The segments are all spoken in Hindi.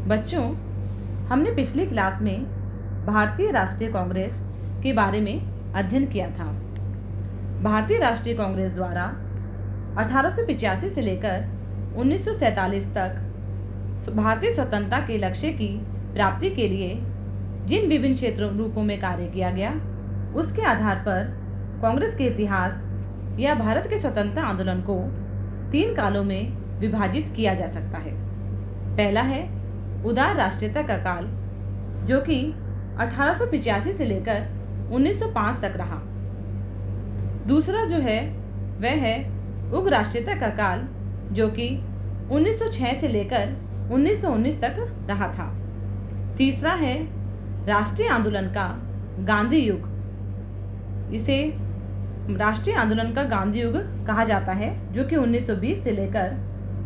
बच्चों, हमने पिछली क्लास में भारतीय राष्ट्रीय कांग्रेस के बारे में अध्ययन किया था। भारतीय राष्ट्रीय कांग्रेस द्वारा 1885 से लेकर 1947 तक भारतीय स्वतंत्रता के लक्ष्य की प्राप्ति के लिए जिन विभिन्न क्षेत्रों रूपों में कार्य किया गया, उसके आधार पर कांग्रेस के इतिहास या भारत के स्वतंत्रता आंदोलन को 3 कालों में विभाजित किया जा सकता है। पहला है उदार राष्ट्रीयता का काल, जो कि 1885 से लेकर 1905 तक रहा। दूसरा जो है वह है उग्र राष्ट्रीयता का काल, जो कि 1906 से लेकर 1919 तक रहा था। तीसरा है राष्ट्रीय आंदोलन का गांधी युग। इसे राष्ट्रीय आंदोलन का गांधी युग कहा जाता है, जो कि 1920 से लेकर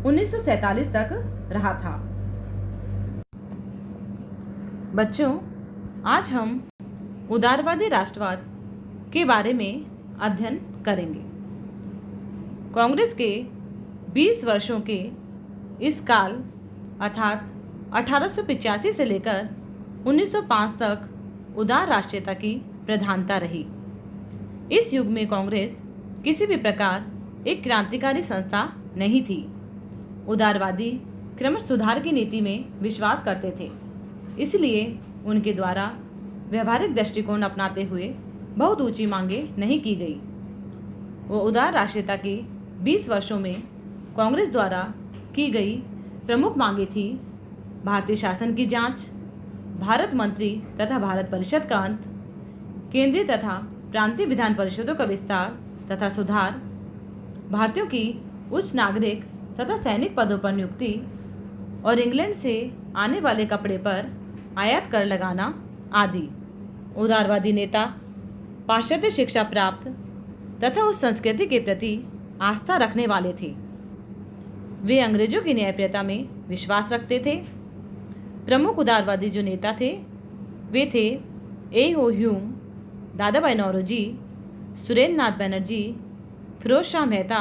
1947 तक रहा था। बच्चों, आज हम उदारवादी राष्ट्रवाद के बारे में अध्ययन करेंगे। कांग्रेस के 20 वर्षों के इस काल अर्थात 1885 से लेकर 1905 तक उदार राष्ट्रीयता की प्रधानता रही। इस युग में कांग्रेस किसी भी प्रकार एक क्रांतिकारी संस्था नहीं थी। उदारवादी क्रमश सुधार की नीति में विश्वास करते थे, इसलिए उनके द्वारा व्यवहारिक दृष्टिकोण अपनाते हुए बहुत ऊंची मांगे नहीं की गई। वो उदार राष्ट्रीयता के 20 वर्षों में कांग्रेस द्वारा की गई प्रमुख मांगे थी: भारतीय शासन की जांच, भारत मंत्री तथा भारत परिषद का अंत, केंद्रीय तथा प्रांतीय विधान परिषदों का विस्तार तथा सुधार, भारतीयों की उच्च नागरिक तथा सैनिक पदों पर नियुक्ति और इंग्लैंड से आने वाले कपड़े पर आयात कर लगाना आदि। उदारवादी नेता पाश्चात्य शिक्षा प्राप्त तथा उस संस्कृति के प्रति आस्था रखने वाले थे। वे अंग्रेजों की न्यायप्रियता में विश्वास रखते थे। प्रमुख उदारवादी जो नेता थे वे थे ए.ओ. ह्यूम, दादाभाई नौरोजी, सुरेंद्र नाथ बनर्जी, फिरोज शाह मेहता,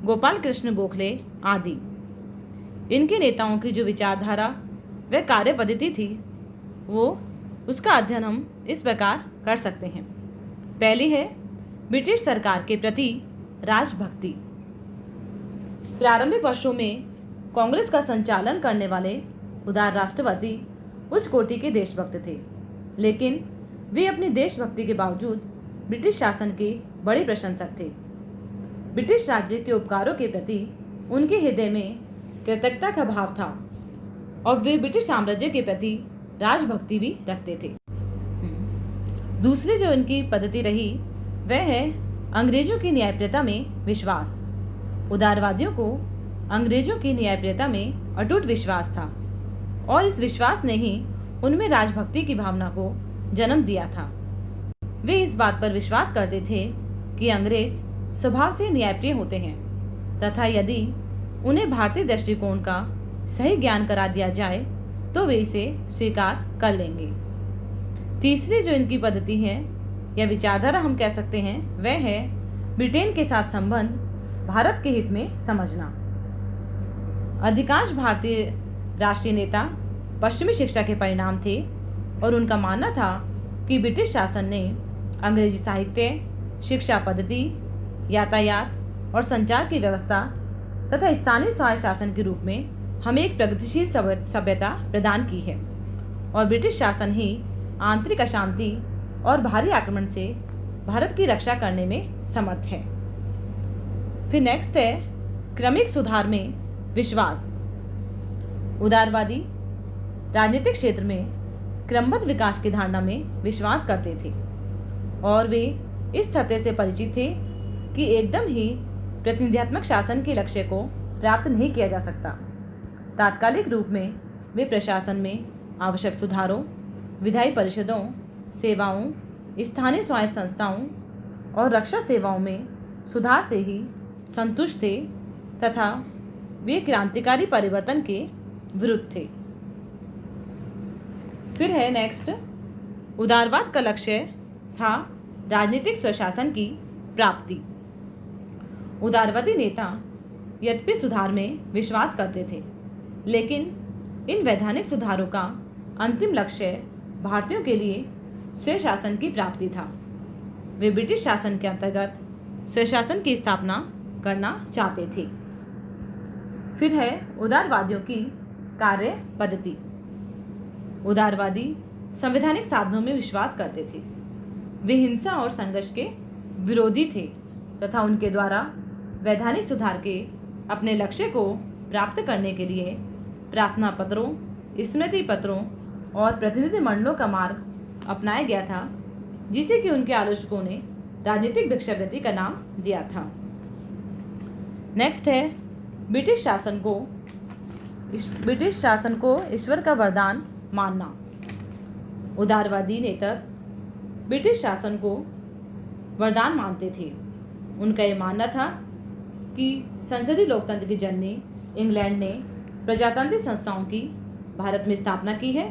गोपाल कृष्ण गोखले आदि। इनके नेताओं की जो विचारधारा व कार्य पद्धति थी, उसका अध्ययन हम इस प्रकार कर सकते हैं। पहली है ब्रिटिश सरकार के प्रति राजभक्ति। प्रारंभिक वर्षों में कांग्रेस का संचालन करने वाले उदार राष्ट्रवादी उच्च कोटि के देशभक्त थे, लेकिन वे अपनी देशभक्ति के बावजूद ब्रिटिश शासन के बड़े प्रशंसक थे। ब्रिटिश राज्य के उपकारों के प्रति उनके हृदय में कृतज्ञता का भाव था और वे ब्रिटिश साम्राज्य के प्रति राजभक्ति भी रखते थे। दूसरी जो इनकी पद्धति रही वह है अंग्रेजों की न्यायप्रियता में विश्वास। उदारवादियों को अंग्रेजों की न्यायप्रियता में अटूट विश्वास था और इस विश्वास ने ही उनमें राजभक्ति की भावना को जन्म दिया था। वे इस बात पर विश्वास करते थे कि अंग्रेज स्वभाव से न्यायप्रिय होते हैं तथा यदि उन्हें भारतीय दृष्टिकोण का सही ज्ञान करा दिया जाए तो वे इसे स्वीकार कर लेंगे। तीसरी जो इनकी पद्धति है या विचारधारा हम कह सकते हैं वह है ब्रिटेन के साथ संबंध भारत के हित में समझना। अधिकांश भारतीय राष्ट्रीय नेता पश्चिमी शिक्षा के परिणाम थे और उनका मानना था कि ब्रिटिश शासन ने अंग्रेजी साहित्य, शिक्षा पद्धति, यातायात और संचार की व्यवस्था तथा स्थानीय स्वायत्त शासन के रूप में हमें एक प्रगतिशील सभ्यता प्रदान की है और ब्रिटिश शासन ही आंतरिक अशांति और भारी आक्रमण से भारत की रक्षा करने में समर्थ है। फिर नेक्स्ट है क्रमिक सुधार में विश्वास। उदारवादी राजनीतिक क्षेत्र में क्रमबद्ध विकास की धारणा में विश्वास करते थे और वे इस सत्य से परिचित थे कि एकदम ही प्रतिनिधित्वक शासन के लक्ष्य को प्राप्त नहीं किया जा सकता। तात्कालिक रूप में वे प्रशासन में आवश्यक सुधारों, विधायी परिषदों, सेवाओं, स्थानीय स्वायत्त संस्थाओं और रक्षा सेवाओं में सुधार से ही संतुष्ट थे तथा वे क्रांतिकारी परिवर्तन के विरुद्ध थे। फिर है नेक्स्ट, उदारवाद का लक्ष्य था राजनीतिक स्वशासन की प्राप्ति। उदारवादी नेता यद्यपि सुधार में विश्वास करते थे, लेकिन इन वैधानिक सुधारों का अंतिम लक्ष्य भारतीयों के लिए स्वशासन की प्राप्ति था। वे ब्रिटिश शासन के अंतर्गत स्वशासन की स्थापना करना चाहते थे। फिर है उदारवादियों की कार्य पद्धति। उदारवादी संवैधानिक साधनों में विश्वास करते थे। वे हिंसा और संघर्ष के विरोधी थे तथा उनके द्वारा वैधानिक सुधार के अपने लक्ष्य को प्राप्त करने के लिए प्रार्थना पत्रों, स्मृति पत्रों और प्रतिनिधि मंडलों का मार्ग अपनाया गया था, जिसे कि उनके आलोचकों ने राजनीतिक भिक्षावृत्ति का नाम दिया था। नेक्स्ट है ब्रिटिश शासन को ईश्वर का वरदान मानना। उदारवादी नेता ब्रिटिश शासन को वरदान मानते थे। उनका यह मानना था कि संसदीय लोकतंत्र की जननी इंग्लैंड ने प्रजातांत्रिक संस्थाओं की भारत में स्थापना की है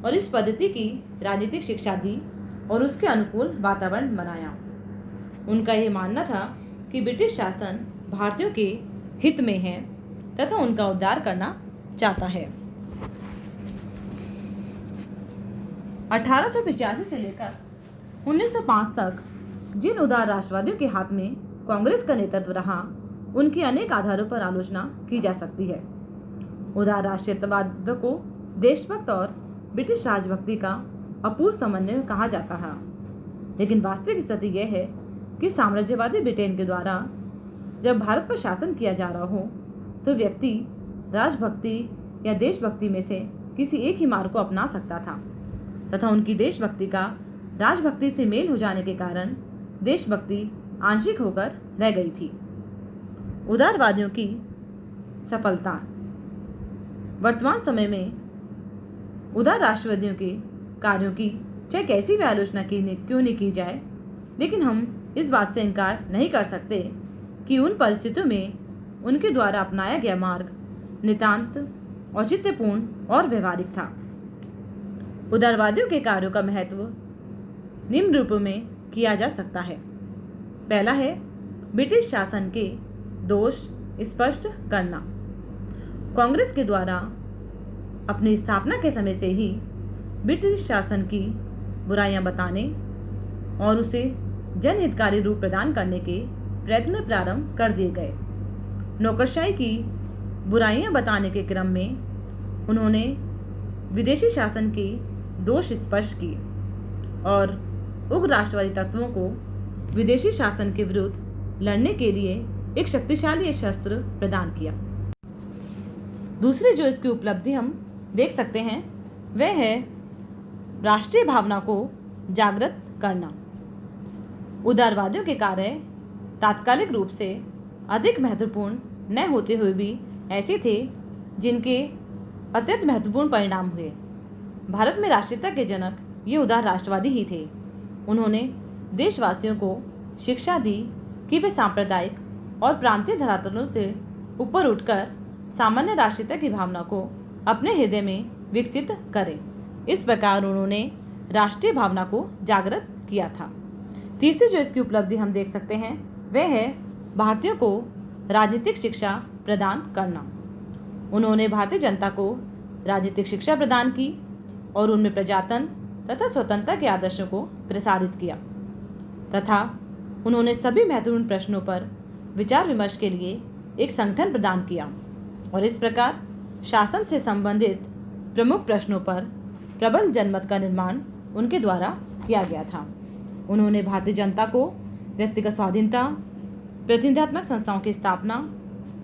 और इस पद्धति की राजनीतिक शिक्षा दी और उसके अनुकूल वातावरण बनाया। उनका यह मानना था कि ब्रिटिश शासन भारतीयों के हित में है तथा उनका उद्धार करना चाहता है। 1885 से लेकर 1905 तक जिन उदार राष्ट्रवादियों के हाथ में कांग्रेस का नेतृत्व रहा, उनकी अनेक आधारों पर आलोचना की जा सकती है। उदार राष्ट्रीयवाद को देशभक्त और ब्रिटिश राजभक्ति का अपूर्व समन्वय कहा जाता है, लेकिन वास्तविक स्थिति यह है कि साम्राज्यवादी ब्रिटेन के द्वारा जब भारत पर शासन किया जा रहा हो तो व्यक्ति राजभक्ति या देशभक्ति में से किसी एक ही मार्ग को अपना सकता था तथा उनकी देशभक्ति का राजभक्ति से मेल हो जाने के कारण देशभक्ति आंशिक होकर रह गई थी। उदारवादियों की सफलता। वर्तमान समय में उदार राष्ट्रवादियों के कार्यों की चाहे कैसी भी आलोचना क्यों नहीं की जाए, लेकिन हम इस बात से इनकार नहीं कर सकते कि उन परिस्थितियों में उनके द्वारा अपनाया गया मार्ग नितांत औचित्यपूर्ण और व्यवहारिक था। उदारवादियों के कार्यों का महत्व निम्न रूपों में किया जा सकता है। पहला है ब्रिटिश शासन के दोष स्पष्ट करना। कांग्रेस के द्वारा अपनी स्थापना के समय से ही ब्रिटिश शासन की बुराइयां बताने और उसे जनहितकारी रूप प्रदान करने के प्रयत्न प्रारंभ कर दिए गए। नौकरशाही की बुराइयां बताने के क्रम में उन्होंने विदेशी शासन के दोष स्पष्ट किए और उग्र राष्ट्रवादी तत्वों को विदेशी शासन के विरुद्ध लड़ने के लिए एक शक्तिशाली शस्त्र प्रदान किया। दूसरी जो इसकी उपलब्धि हम देख सकते हैं वह है राष्ट्रीय भावना को जागृत करना। उदारवादियों के कार्य तात्कालिक रूप से अधिक महत्वपूर्ण न होते हुए भी ऐसे थे जिनके अत्यंत महत्वपूर्ण परिणाम हुए। भारत में राष्ट्रीयता के जनक ये उदार राष्ट्रवादी ही थे। उन्होंने देशवासियों को शिक्षा दी कि वे सांप्रदायिक और प्रांतीय धरातलों से ऊपर उठकर सामान्य राष्ट्रीयता की भावना को अपने हृदय में विकसित करें। इस प्रकार उन्होंने राष्ट्रीय भावना को जागृत किया था। तीसरी जो इसकी उपलब्धि हम देख सकते हैं वह है भारतीयों को राजनीतिक शिक्षा प्रदान करना। उन्होंने भारतीय जनता को राजनीतिक शिक्षा प्रदान की और उनमें प्रजातंत्र तथा स्वतंत्रता के आदर्शों को प्रसारित किया तथा उन्होंने सभी महत्वपूर्ण प्रश्नों पर विचार विमर्श के लिए एक संगठन प्रदान किया और इस प्रकार शासन से संबंधित प्रमुख प्रश्नों पर प्रबल जनमत का निर्माण उनके द्वारा किया गया था। उन्होंने भारतीय जनता को व्यक्तिगत स्वाधीनता, प्रतिनिधात्मक संस्थाओं की स्थापना,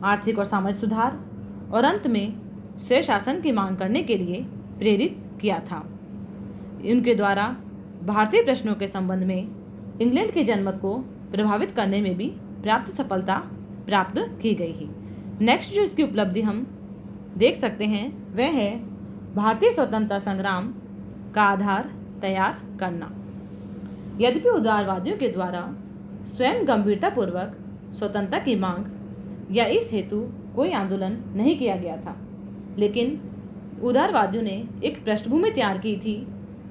आर्थिक और सामाजिक सुधार और अंत में स्वशासन की मांग करने के लिए प्रेरित किया था। उनके द्वारा भारतीय प्रश्नों के संबंध में इंग्लैंड के जनमत को प्रभावित करने में भी पर्याप्त सफलता प्राप्त की गई है। नेक्स्ट जो इसकी उपलब्धि हम देख सकते हैं वह है भारतीय स्वतंत्रता संग्राम का आधार तैयार करना। यद्यपि उदारवादियों के द्वारा स्वयं गंभीरतापूर्वक स्वतंत्रता की मांग या इस हेतु कोई आंदोलन नहीं किया गया था, लेकिन उदारवादियों ने एक पृष्ठभूमि तैयार की थी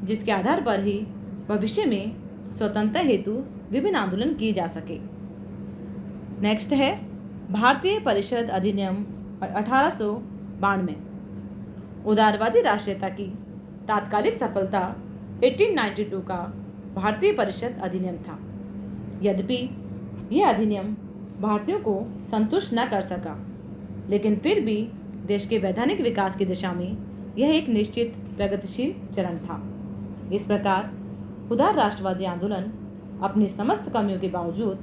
जिसके आधार पर ही भविष्य में स्वतंत्रता हेतु विभिन्न आंदोलन किए जा सके। नेक्स्ट है भारतीय परिषद अधिनियम 1892। उदारवादी राष्ट्रीयता की तात्कालिक सफलता 1892 का भारतीय परिषद अधिनियम था। यद्यपि यह अधिनियम भारतीयों को संतुष्ट न कर सका, लेकिन फिर भी देश के वैधानिक विकास की दिशा में यह एक निश्चित प्रगतिशील चरण था। इस प्रकार उदार राष्ट्रवादी आंदोलन अपनी समस्त कमियों के बावजूद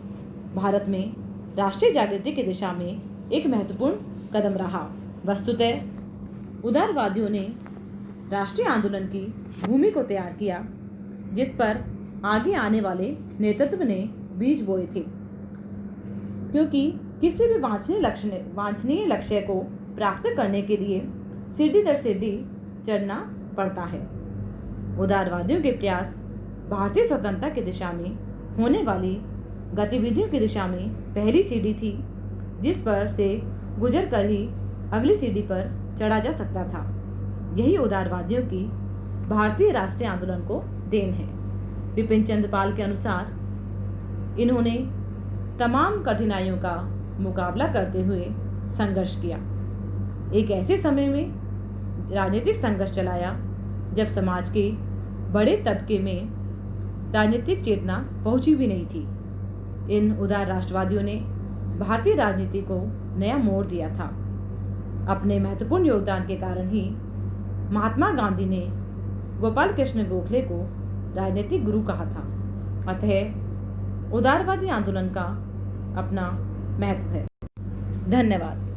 भारत में राष्ट्रीय जागृति की दिशा में एक महत्वपूर्ण कदम रहा। वस्तुतः उदारवादियों ने राष्ट्रीय आंदोलन की भूमि को तैयार किया, जिस पर आगे आने वाले नेतृत्व ने बीज बोए थे, क्योंकि किसी भी वांछनीय लक्ष्य को प्राप्त करने के लिए सीढ़ी दर सीढ़ी चढ़ना पड़ता है। उदारवादियों के प्रयास भारतीय स्वतंत्रता की दिशा में होने वाली गतिविधियों की दिशा में पहली सीढ़ी थी, जिस पर से गुजर कर ही अगली सीढ़ी पर चढ़ा जा सकता था। यही उदारवादियों की भारतीय राष्ट्रीय आंदोलन को देन है। विपिन चंद्र पाल के अनुसार इन्होंने तमाम कठिनाइयों का मुकाबला करते हुए संघर्ष किया। एक ऐसे समय में राजनीतिक संघर्ष चलाया जब समाज के बड़े तबके में राजनीतिक चेतना पहुंची भी नहीं थी। इन उदार राष्ट्रवादियों ने भारतीय राजनीति को नया मोड़ दिया था। अपने महत्वपूर्ण योगदान के कारण ही महात्मा गांधी ने गोपाल कृष्ण गोखले को राजनीतिक गुरु कहा था। अतः उदारवादी आंदोलन का अपना महत्व है। धन्यवाद।